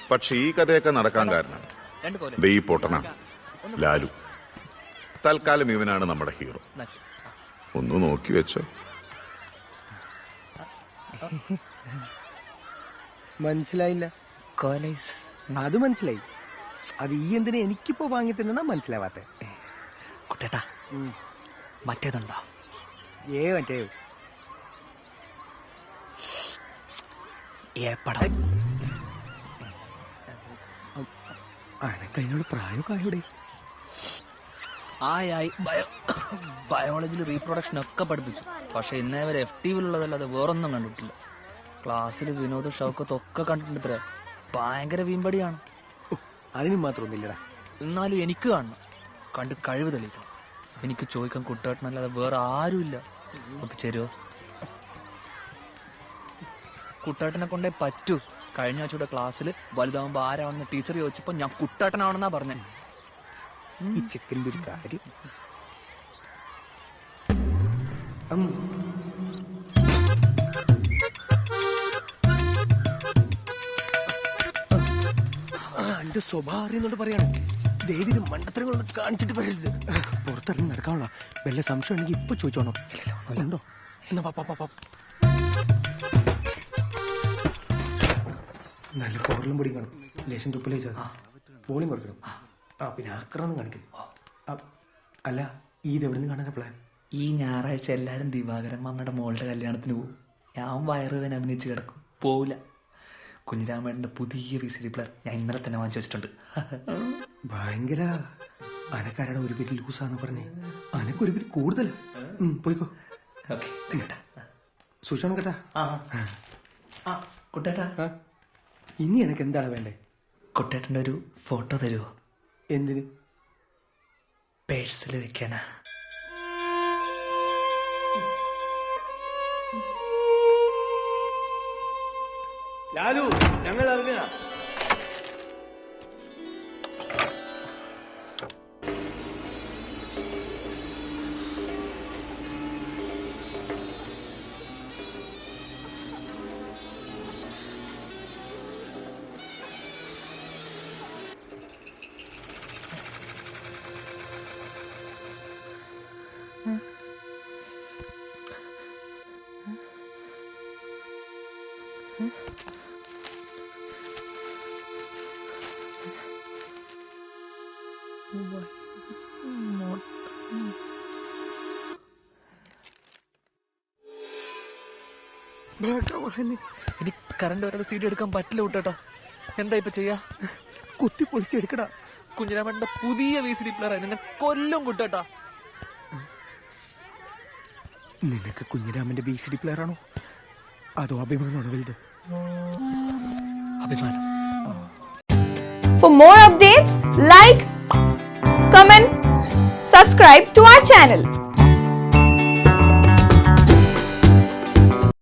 പക്ഷെ ഈ കഥയൊക്കെ നടക്കാൻ കാരണം ഈ പൊട്ടന ലാലു. തൽക്കാലം ഇവനാണ് നമ്മുടെ ഹീറോ. ഒന്ന് നോക്കി വെച്ചോ. മനസ്സിലായില്ല. അത് മനസ്സിലായി. അത് ഈ എന്തിനാ എനിക്കിപ്പോ വാങ്ങി തന്നാ മനസ്സിലാവാത്ത. കുട്ടേട്ടാ മറ്റേതുണ്ടോ? മറ്റേ ഏപ്പടം. അനക്കതിനോട് പ്രായമൊക്കെ ആയോടെ. ആയി ബയോളജിയിൽ റീപ്രൊഡക്ഷൻ ഒക്കെ പഠിപ്പിച്ചു. പക്ഷെ ഇന്നേ വരെ FTV-ലുള്ളതല്ലാതെ വേറൊന്നും കണ്ടിട്ടില്ല. ക്ലാസ്സിൽ വിനോദ ഷൗക്കത്ത് ഒക്കെ കണ്ടിട്ടുണ്ട്. ഭയങ്കര വീമ്പടിയാണ്. അതിന് മാത്രമൊന്നുമില്ലടാ. എന്നാലും എനിക്ക് കാണണം, കണ്ട് കഴിവ് തെളിയിക്കണം. എനിക്ക് ചോദിക്കാൻ കുട്ടേട്ടനല്ലാതെ വേറെ ആരുമില്ല. ഒപ്പിച്ചേരുവോ? കുട്ടേട്ടനെ കൊണ്ടേ പറ്റൂ. കഴിഞ്ഞ ആഴ്ചയുടെ ക്ലാസ്സിൽ വലുതാവുമ്പോ ആരാണെന്ന് ടീച്ചർ ചോദിച്ചപ്പോ ഞാൻ കുട്ടേട്ടനാണെന്നാ പറഞ്ഞേ. ഈ ചെക്കൻ്റെ ഒരു കാര്യം. എന്റെ സ്വഭാവം അറിയുന്നോണ്ട് പറയാണ്. ദേവിന് മണ്ടത്തരങ്ങളൊന്നും കാണിച്ചിട്ട് പറയരുത്. പുറത്തിറങ്ങി നടക്കാനുള്ള വല്ല സംശയം ഉണ്ടെങ്കിൽ ഇപ്പൊ ചോദിച്ചോണോ? ഉണ്ടോ? എന്നാ പാപ്പാ നല്ല പോറലും പൊടി കാണും. ലേശം തുപ്പലേച്ചാ പോളിയും കൊടുക്കണം. പിന്നെ ആക്രമണം കാണിക്കും. അല്ല ഇത് എവിടെ നിന്ന് കാണാനാ പ്ലാൻ? ഈ ഞായറാഴ്ച എല്ലാരും ദിവാകരൻ മാമയുടെ മോളുടെ കല്യാണത്തിന് പോകും. ഞാൻ വയറുവേദന അഭിനയിച്ച് കിടക്കും, പോവില്ല. കുഞ്ഞിരാമേട്ടന്റെ പുതിയ VCD പ്ലെയർ ഞാൻ ഇന്നലെ തന്നെ വാങ്ങിച്ചു വെച്ചിട്ടുണ്ട്. ഭയങ്കര അനക്കാരുടെ ഒരു പേര് ലൂസാന്ന് പറഞ്ഞേ. അനക്കൊരു പേര് കൂടുതൽ. പോയിക്കോ. സൂക്ഷിക്കണം കേട്ടാ. കുട്ടേട്ടാ, ഇനി എനക്ക് എന്താണ് വേണ്ടേ? കുട്ടേട്ടന്റെ ഒരു ഫോട്ടോ തരുമോ? എന്തിന്? പേഴ്സിൽ വെക്കാനാ. ലാലു, ഞങ്ങൾ അറിഞ്ഞ ഇനി കറണ്ട് വരാതെ CD എടുക്കാൻ പറ്റില്ല കുട്ടേട്ടാ. എന്താ ഇപ്പൊ ചെയ്യാ? കുത്തി പൊളിച്ചെടുക്കടാ. കുഞ്ഞിരാമന്റെ പുതിയ VCD പ്ലെയർ എന്നെ കൊല്ലും കുട്ടേട്ടാ. നിനക്ക് കുഞ്ഞിരാമന്റെ VCD പ്ലെയർ ആണോ അതോ അഭിമാനമാണോ വലുത്? അഭിമാനം. For more updates, like, comment, subscribe to our channel.